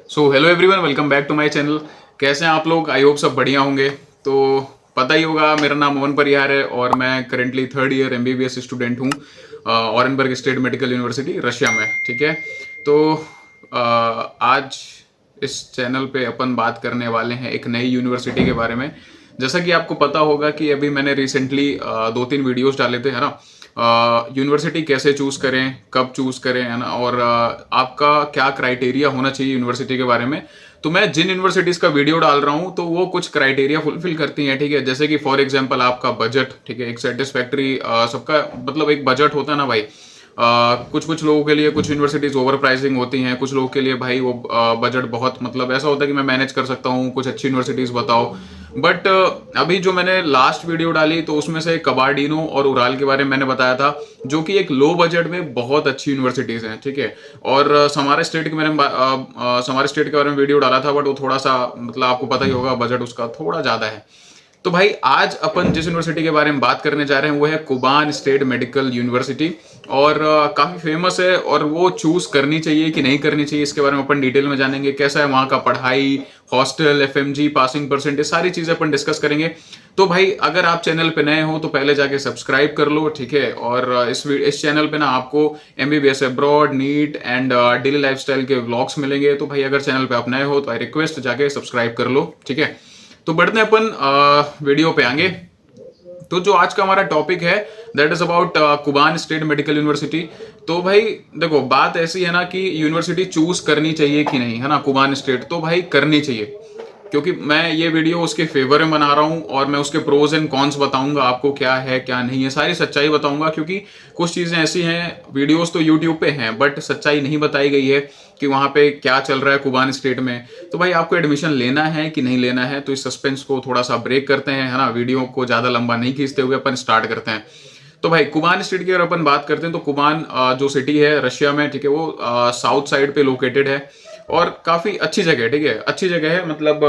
So hello everyone, welcome back to my channel. कैसे हैं आप लोग? आई होप सब बढ़िया होंगे। तो पता ही होगा, मेरा नाम अमन परिहार है और मैं currently third year MBBS student हूँ Orenburg state medical university Russia में। ठीक है, तो आज इस चैनल पे अपन बात करने वाले हैं एक नई यूनिवर्सिटी के बारे में। जैसा कि आपको पता होगा कि अभी मैंने रिसेंटली 2-3 वीडियोस डाले थे, है ना। यूनिवर्सिटी कैसे चूज करें, कब चूज करें, है ना, और आपका क्या क्राइटेरिया होना चाहिए यूनिवर्सिटी के बारे में। तो मैं जिन यूनिवर्सिटीज का वीडियो डाल रहा हूं तो वो कुछ क्राइटेरिया फुलफिल करती हैं। ठीक है, जैसे कि फॉर एग्जांपल आपका बजट। ठीक है, एक सेटिस्फैक्ट्री सबका मतलब एक बजट होता है ना भाई। कुछ कुछ लोगों के लिए कुछ यूनिवर्सिटीज ओवर प्राइसिंग होती हैं, कुछ लोगों के लिए भाई वो बजट बहुत मतलब ऐसा होता है कि मैं मैनेज कर सकता हूँ, कुछ अच्छी यूनिवर्सिटीज बताओ। बट अभी जो मैंने लास्ट वीडियो डाली तो उसमें से कबार्डिनो और उराल के बारे में मैंने बताया था, जो कि एक लो बजट में बहुत अच्छी यूनिवर्सिटीज हैं। ठीक है, और समारे स्टेट के समारे स्टेट के बारे में वीडियो डाला था, बट वो थोड़ा सा मतलब आपको पता ही होगा, बजट उसका थोड़ा ज्यादा है। तो भाई आज अपन जिस यूनिवर्सिटी के बारे में बात करने जा रहे हैं वो है कुबान स्टेट मेडिकल यूनिवर्सिटी। और काफी फेमस है और वो चूज करनी चाहिए कि नहीं करनी चाहिए, इसके बारे में अपन डिटेल में जानेंगे। कैसा है वहाँ का पढ़ाई, हॉस्टल, एफएमजी, पासिंग परसेंटेज, सारी चीजें अपन डिस्कस करेंगे। तो भाई अगर आप चैनल पे नए हो तो पहले जाके सब्सक्राइब कर लो। ठीक है, और इस चैनल पे ना आपको MBBS abroad, neat and daily lifestyle के व्लॉग्स मिलेंगे। तो भाई अगर चैनल पे आप नए हो तो आई रिक्वेस्ट जाके सब्सक्राइब कर लो। ठीक है, तो बढ़ते हैं अपन वीडियो पे आगे। तो जो आज का हमारा टॉपिक है that is about Kuban state medical university. तो भाई देखो, बात ऐसी है ना कि यूनिवर्सिटी चूज करनी चाहिए कि नहीं, है ना। कुबान स्टेट तो भाई करनी चाहिए, क्योंकि मैं ये वीडियो उसके फेवर में बना रहा हूँ और मैं उसके प्रोज एंड कॉन्स बताऊंगा आपको, क्या है क्या नहीं है, सारी सच्चाई बताऊंगा। क्योंकि कुछ चीजें ऐसी हैं, वीडियोस तो यूट्यूब पे हैं बट सच्चाई नहीं बताई गई है कि वहां पे क्या चल रहा है कुबान स्टेट में। तो भाई आपको एडमिशन लेना है कि नहीं लेना है, तो इस सस्पेंस को थोड़ा सा ब्रेक करते हैं, है ना। वीडियो को ज्यादा लंबा नहीं खींचते हुए अपन स्टार्ट करते हैं। तो भाई कुबान स्टेट की अगर अपन बात करते हैं तो कुबान जो सिटी है रशिया में, ठीक है, वो साउथ साइड पे लोकेटेड है और काफी अच्छी जगह है। ठीक है, अच्छी जगह है, मतलब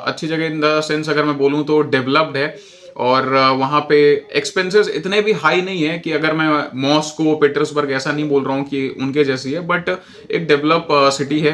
अच्छी जगह इन द सेंस अगर मैं बोलूँ तो डेवलप्ड है। और वहाँ पे एक्सपेंसेस इतने भी हाई नहीं है कि अगर मैं मॉस्को, पीटर्सबर्ग ऐसा नहीं बोल रहा हूँ कि उनके जैसी है, बट एक डेवलप सिटी है।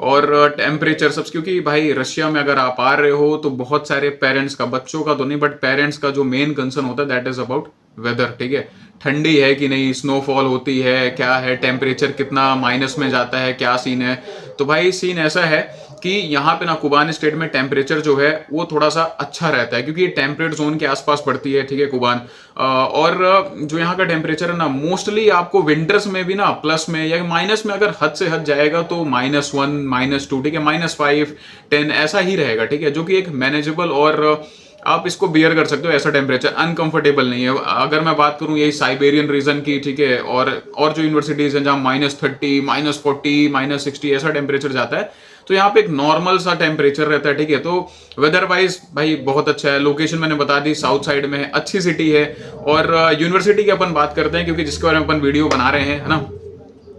और टेम्परेचर सब, क्योंकि भाई रशिया में अगर आप आ रहे हो तो बहुत सारे पेरेंट्स का, बच्चों का तो नहीं बट पेरेंट्स का जो मेन कंसर्न होता है दैट इज अबाउट वेदर। ठीक है, ठंडी है कि नहीं, स्नोफॉल होती है क्या है, टेम्परेचर कितना माइनस में जाता है, क्या सीन है। तो भाई सीन ऐसा है कि यहाँ पे ना कुबान स्टेट में टेम्परेचर जो है वो थोड़ा सा अच्छा रहता है, क्योंकि ये टेम्परेट जोन के आसपास पड़ती है। ठीक है, कुबान और जो यहाँ का टेम्परेचर है ना, मोस्टली आपको विंटर्स में भी ना प्लस में या माइनस में, अगर हद से हद जाएगा तो -1, -2, ठीक है, -5, 10 ऐसा ही रहेगा। ठीक है, जो कि एक मैनेजेबल और आप इसको बियर कर सकते हो। ऐसा टेम्परेचर अनकंफर्टेबल नहीं है। अगर मैं बात करूं यही साइबेरियन रीजन की, ठीक है, और जो यूनिवर्सिटीज हैं जहां -30, -40, -60 ऐसा टेम्परेचर जाता है, तो यहाँ पे एक नॉर्मल सा टेम्परेचर रहता है। ठीक है, तो वेदर वाइज भाई बहुत अच्छा है। लोकेशन मैंने बता दी, साउथ साइड में है, अच्छी सिटी है। और यूनिवर्सिटी की अपन बात करते हैं, क्योंकि जिसके बारे में अपन वीडियो बना रहे हैं, है ना।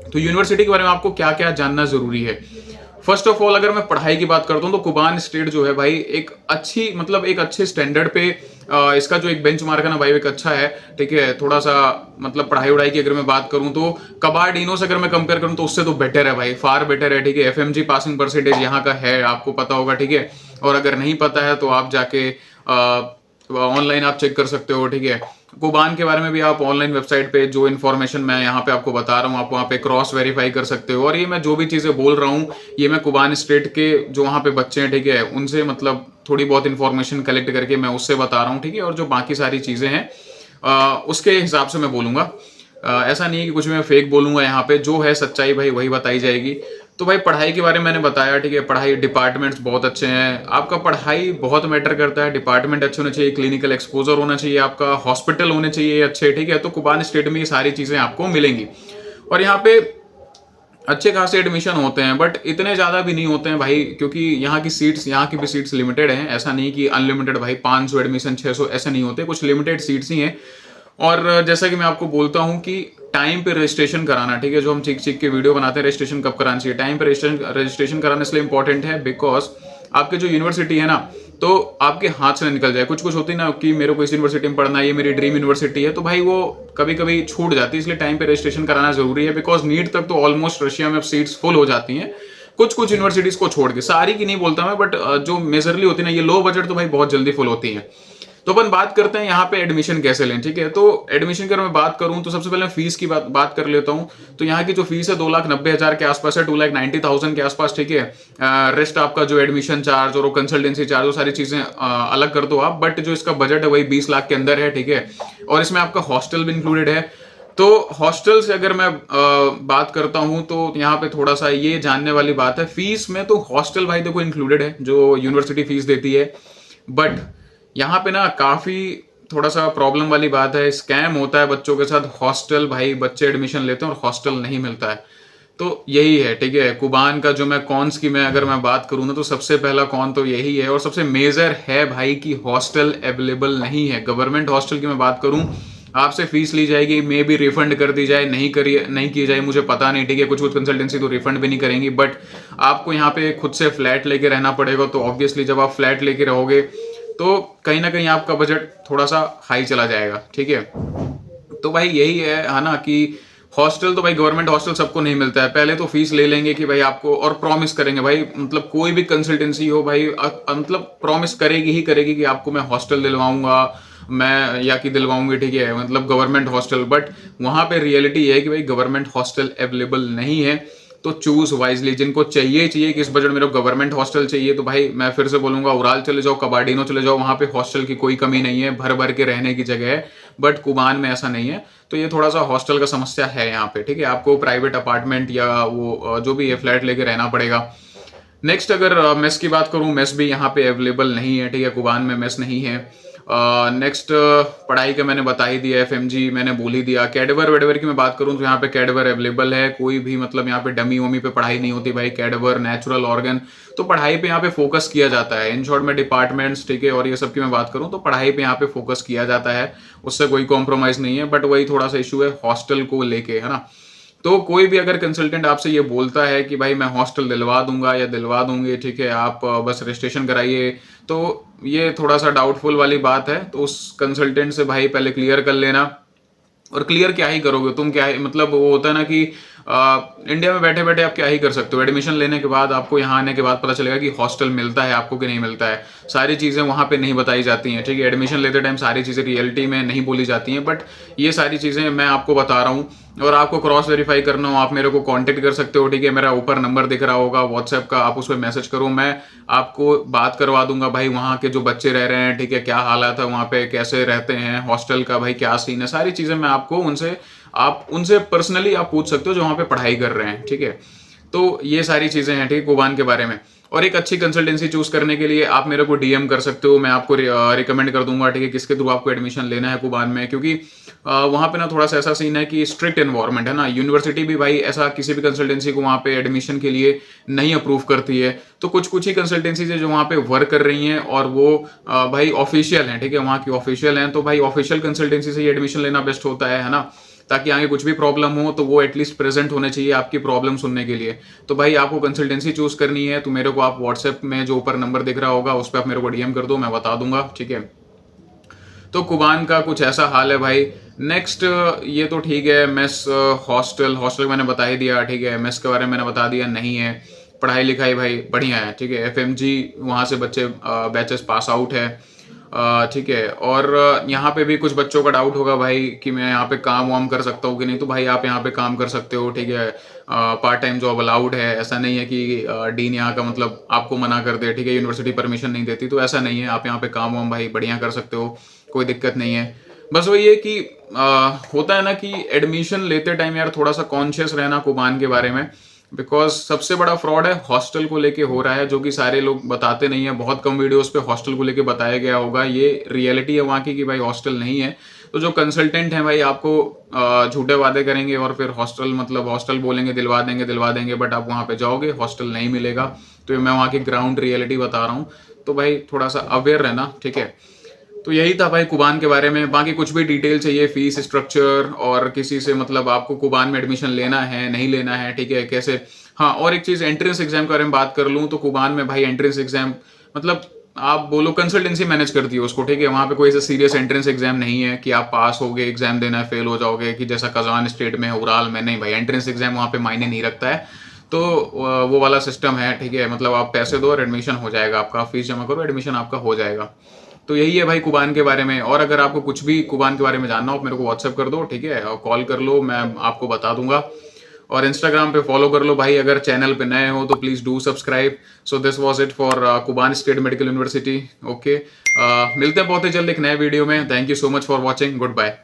तो यूनिवर्सिटी के बारे में आपको क्या क्या जानना जरूरी है। फर्स्ट ऑफ ऑल अगर मैं पढ़ाई की बात करता हूँ तो कुबान स्टेट जो है भाई एक अच्छी, मतलब एक अच्छे स्टैंडर्ड पे इसका जो एक बेंचमार्क है ना भाई, एक अच्छा है। ठीक है, थोड़ा सा मतलब पढ़ाई वढ़ाई की अगर मैं बात करूं तो कबार्डिनो से अगर मैं कंपेयर करूं तो उससे तो बेटर है भाई, फार बेटर है। ठीक है, एफएमजी पासिंग परसेंटेज यहाँ का है, आपको पता होगा। ठीक है, और अगर नहीं पता है तो आप जाके ऑनलाइन आप चेक कर सकते हो। ठीक है, कुबान के बारे में भी आप ऑनलाइन वेबसाइट पे जो इन्फॉर्मेशन मैं यहाँ पे आपको बता रहा हूँ, आप वहाँ पे क्रॉस वेरीफाई कर सकते हो। और ये मैं जो भी चीजें बोल रहा हूँ, ये मैं कुबान स्टेट के जो वहाँ पे बच्चे हैं, ठीक है, उनसे मतलब थोड़ी बहुत इन्फॉर्मेशन कलेक्ट करके मैं उससे बता रहा हूँ। ठीक है, और जो बाकी सारी चीजें हैं उसके हिसाब से मैं बोलूंगा। ऐसा नहीं है कि कुछ मैं फेक बोलूंगा। यहाँ पे जो है सच्चाई भाई वही बताई जाएगी। तो भाई पढ़ाई के बारे में मैंने बताया। ठीक है, पढ़ाई डिपार्टमेंट्स बहुत अच्छे हैं। आपका पढ़ाई बहुत मैटर करता है, डिपार्टमेंट अच्छे होने चाहिए, क्लिनिकल एक्सपोजर होना चाहिए, आपका हॉस्पिटल होने चाहिए अच्छे। ठीक है, तो कुबान स्टेट में ये सारी चीजें आपको मिलेंगी। और यहाँ पे अच्छे खासे एडमिशन होते हैं, बट इतने ज्यादा भी नहीं होते हैं भाई, क्योंकि यहाँ की सीट्स, यहाँ की भी सीट्स लिमिटेड हैं। ऐसा नहीं कि अनलिमिटेड भाई 500 एडमिशन, 600 ऐसे नहीं होते, कुछ लिमिटेड सीट्स ही हैं। और जैसा कि मैं आपको बोलता हूं कि टाइम पे रजिस्ट्रेशन कराना, ठीक है, जो हम चीख चीख के वीडियो बनाते हैं, रजिस्ट्रेशन कब कराना चाहिए, टाइम पे रजिस्ट्रेशन कराना इसलिए इंपॉर्टेंट है बिकॉज आपके जो यूनिवर्सिटी है ना, तो आपके हाथ से निकल जाए। कुछ कुछ होती है ना कि मेरे को इस यूनिवर्सिटी में पढ़ना है, ये मेरी ड्रीम यूनिवर्सिटी है, तो भाई वो कभी कभी छूट जाती है। इसलिए टाइम पे रजिस्ट्रेशन कराना जरूरी है, बिकॉज नीट तक तो ऑलमोस्ट रशिया में अब सीट्स फुल हो जाती हैं। कुछ कुछ यूनिवर्सिटीज को छोड़ के, सारी की नहीं बोलता मैं, बट जो मेजरली होती है ना, ये लो बजट तो भाई बहुत जल्दी फुल होती है। तो अपन बात करते हैं यहाँ पे एडमिशन कैसे लें, ठीक है। तो एडमिशन की अगर मैं बात करूं तो सबसे पहले मैं फीस की बात कर लेता हूं। तो यहाँ की जो फीस है 2,90,000 के आसपास है, 2,90,000 के आसपास, ठीक है। रेस्ट आपका जो एडमिशन चार्ज और कंसल्टेंसी चार्ज, वो सारी चीजें अलग कर दो आप, बट जो इसका बजट है वही 20 लाख के अंदर है, ठीक है। और इसमें आपका हॉस्टल भी इंक्लूडेड है। तो हॉस्टल से अगर मैं बात करता हूं तो यहाँ पे थोड़ा सा ये जानने वाली बात है, फीस में तो हॉस्टल भाई देखो इंक्लूडेड है जो यूनिवर्सिटी फीस देती है, बट यहाँ पे ना काफी थोड़ा सा प्रॉब्लम वाली बात है, स्कैम होता है बच्चों के साथ। हॉस्टल भाई बच्चे एडमिशन लेते हैं और हॉस्टल नहीं मिलता है, तो यही है, ठीक है। कुबान का जो मैं कॉन्स की मैं अगर मैं बात करूँ ना, तो सबसे पहला कॉन तो यही है, और सबसे मेजर है भाई कि हॉस्टल अवेलेबल नहीं है। गवर्नमेंट हॉस्टल की मैं बात करूँ, आपसे फीस ली जाएगी, मे भी रिफंड कर दी जाए, नहीं की जाए, मुझे पता नहीं, ठीक है। कुछ कुछ कंसल्टेंसी तो रिफंड भी नहीं करेंगी, बट आपको यहाँ पे खुद से फ्लैट लेके रहना पड़ेगा। तो ऑब्वियसली जब आप फ्लैट लेके रहोगे तो कहीं ना कहीं आपका बजट थोड़ा सा हाई चला जाएगा, ठीक है। तो भाई यही है ना, कि हॉस्टल तो भाई गवर्नमेंट हॉस्टल सबको नहीं मिलता है। पहले तो फीस ले लेंगे कि भाई आपको, और प्रॉमिस करेंगे भाई, मतलब कोई भी कंसल्टेंसी हो भाई, मतलब प्रॉमिस करेगी ही करेगी कि आपको मैं हॉस्टल दिलवाऊंगा, मैं या कि दिलवाऊंगी, ठीक है, मतलब गवर्नमेंट हॉस्टल। बट वहां पे रियलिटी ये है कि भाई गवर्नमेंट हॉस्टल अवेलेबल नहीं है। तो चूज वाइजली, जिनको चाहिए कि इस बजट में गवर्नमेंट हॉस्टल चाहिए, तो भाई मैं फिर से बोलूंगा उराल चले जाओ, कबाडिनो चले जाओ, वहां पे हॉस्टल की कोई कमी नहीं है, भर भर के रहने की जगह है। बट कुबान में ऐसा नहीं है, तो ये थोड़ा सा हॉस्टल का समस्या है यहाँ पे, ठीक है। आपको प्राइवेट अपार्टमेंट या वो जो भी है फ्लैट लेके रहना पड़ेगा। नेक्स्ट अगर मेस की बात करूं, मेस भी यहाँ पे अवेलेबल नहीं है, ठीक है, कुबान में मेस नहीं है। नेक्स्ट पढ़ाई का मैंने बता ही दिया, एफएमजी मैंने बोल ही दिया। कैडवर वेडवर की मैं बात करूं तो यहाँ पे कैडवर अवेलेबल है, कोई भी मतलब यहाँ पे डमी वमी पे पढ़ाई नहीं होती भाई, कैडवर नेचुरल ऑर्गन, तो पढ़ाई पे यहाँ पे फोकस किया जाता है। इन शॉर्ट में डिपार्टमेंट्स, ठीक है, और ये सब की मैं बात करूं तो पढ़ाई पे यहाँ पे फोकस किया जाता है, उससे कोई कॉम्प्रोमाइज नहीं है। बट वही थोड़ा सा इशू है हॉस्टल को लेके, है ना। तो कोई भी अगर कंसल्टेंट आपसे ये बोलता है कि भाई मैं हॉस्टल दिलवा दूंगा या दिलवा दूंगी, ठीक है, आप बस रजिस्ट्रेशन कराइए, तो ये थोड़ा सा डाउटफुल वाली बात है। तो उस कंसल्टेंट से भाई पहले क्लियर कर लेना। और क्लियर क्या ही करोगे तुम, क्या ही मतलब, वो होता है ना कि इंडिया में बैठे बैठे आप क्या ही कर सकते हो। एडमिशन लेने के बाद आपको यहाँ आने के बाद पता चलेगा कि हॉस्टल मिलता है आपको कि नहीं मिलता है। सारी चीज़ें वहाँ पे नहीं बताई जाती हैं, ठीक है। एडमिशन लेते टाइम सारी चीज़ें रियलिटी में नहीं बोली जाती हैं, बट ये सारी चीज़ें मैं आपको बता रहा हूँ। और आपको क्रॉस वेरीफाई करना हो, आप मेरे को कांटेक्ट कर सकते हो, ठीक है। मेरा ऊपर नंबर दिख रहा होगा व्हाट्सएप का, आप उस पर मैसेज करो, मैं आपको बात करवा दूंगा भाई वहाँ के जो बच्चे रह रहे हैं, ठीक है, क्या हालात है वहाँ पे, कैसे रहते हैं, हॉस्टल का भाई क्या सीन है, सारी चीज़ें मैं आपको आप उनसे पर्सनली आप पूछ सकते हो जो वहाँ पे पढ़ाई कर रहे हैं, ठीक है। तो ये सारी चीज़ें हैं, ठीक है, कुबान के बारे में। और एक अच्छी कंसल्टेंसी चूज करने के लिए आप मेरे को डीएम कर सकते हो, मैं आपको रिकमेंड कर दूंगा, ठीक है, किसके थ्रू आपको एडमिशन लेना है कुबान में। क्योंकि वहाँ पे ना थोड़ा सा ऐसा सीन है कि स्ट्रिक्ट एनवायरनमेंट है ना, यूनिवर्सिटी भी भाई ऐसा किसी भी कंसल्टेंसी को वहाँ पे एडमिशन के लिए नहीं अप्रूव करती है। तो कुछ कुछ ही कंसल्टेंसी है जो वहाँ पे वर्क कर रही हैं और वो भाई ऑफिशियल हैं, ठीक है, वहाँ की ऑफिशियल हैं। तो भाई ऑफिशियल कंसल्टेंसी से ही एडमिशन लेना बेस्ट होता है ना, ताकि आगे कुछ भी प्रॉब्लम हो तो वो एटलीस्ट प्रेजेंट होने चाहिए आपकी प्रॉब्लम सुनने के लिए। तो भाई आपको कंसल्टेंसी चूज करनी है तो मेरे को आप व्हाट्सएप में जो ऊपर नंबर दिख रहा होगा उस पर आप मेरे को डीएम कर दो, मैं बता दूंगा, ठीक है। तो कुबान का कुछ ऐसा हाल है भाई। नेक्स्ट ये तो ठीक है, मेस हॉस्टल मैंने बता ही दिया, ठीक है। मेस के बारे में मैंने बता दिया, नहीं है। पढ़ाई लिखाई भाई बढ़िया है, ठीक है। एफएमजी वहाँ से बच्चे बैचेस पास आउट है, ठीक है। और यहाँ पे भी कुछ बच्चों का डाउट होगा भाई कि मैं यहाँ पे काम वाम कर सकता हूँ कि नहीं, तो भाई आप यहाँ पे काम कर सकते हो, ठीक है। पार्ट टाइम जॉब अलाउड है, ऐसा नहीं है कि डीन यहाँ का मतलब आपको मना कर दे, ठीक है, यूनिवर्सिटी परमिशन नहीं देती, तो ऐसा नहीं है। आप यहाँ पे काम वाम भाई बढ़िया कर सकते हो, कोई दिक्कत नहीं है। बस वही है कि होता है ना कि एडमिशन लेते टाइम यार थोड़ा सा कॉन्शियस रहना कुबान के बारे में, बिकॉज सबसे बड़ा फ्रॉड है हॉस्टल को लेके हो रहा है, जो कि सारे लोग बताते नहीं है। बहुत कम वीडियोस पे हॉस्टल को लेके बताया गया होगा, ये रियलिटी है वहाँ की कि भाई हॉस्टल नहीं है। तो जो कंसल्टेंट है भाई आपको झूठे वादे करेंगे और फिर हॉस्टल बोलेंगे दिलवा देंगे, बट आप वहाँ पे जाओगे हॉस्टल नहीं मिलेगा। तो मैं वहाँ की ग्राउंड रियलिटी बता रहा हूँ, तो भाई थोड़ा सा अवेयर रहना, ठीक है। तो यही था भाई कुबान के बारे में। बाकी कुछ भी डिटेल चाहिए, फीस स्ट्रक्चर और किसी से मतलब आपको कुबान में एडमिशन लेना है नहीं लेना है, ठीक है, कैसे। हाँ, और एक चीज एंट्रेंस एग्जाम के बारे में बात कर लूँ तो कुबान में भाई एंट्रेंस एग्जाम मतलब आप बोलो कंसल्टेंसी मैनेज करती है उसको, ठीक है। वहाँ पे कोई ऐसा सीरियस एंट्रेंस एग्जाम नहीं है कि आप पास हो गए एग्जाम देना है फेल हो जाओगे, कि जैसा कजान स्टेट में है, उराल में नहीं भाई। एंट्रेंस एग्जाम वहाँ पे मायने नहीं रखता है। तो वो वाला सिस्टम है, ठीक है। मतलब आप पैसे दो और एडमिशन हो जाएगा आपका, फीस जमा करो, एडमिशन आपका हो जाएगा। तो यही है भाई कुबान के बारे में। और अगर आपको कुछ भी कुबान के बारे में जानना हो, मेरे को व्हाट्सएप कर दो, ठीक है, और कॉल कर लो, मैं आपको बता दूंगा। और इंस्टाग्राम पे फॉलो कर लो भाई, अगर चैनल पे नए हो तो please do subscribe. So this was it for Kuban state medical university. Okay, मिलते हैं बहुत ही जल्द एक नए वीडियो में। Thank you so much for watching, good bye.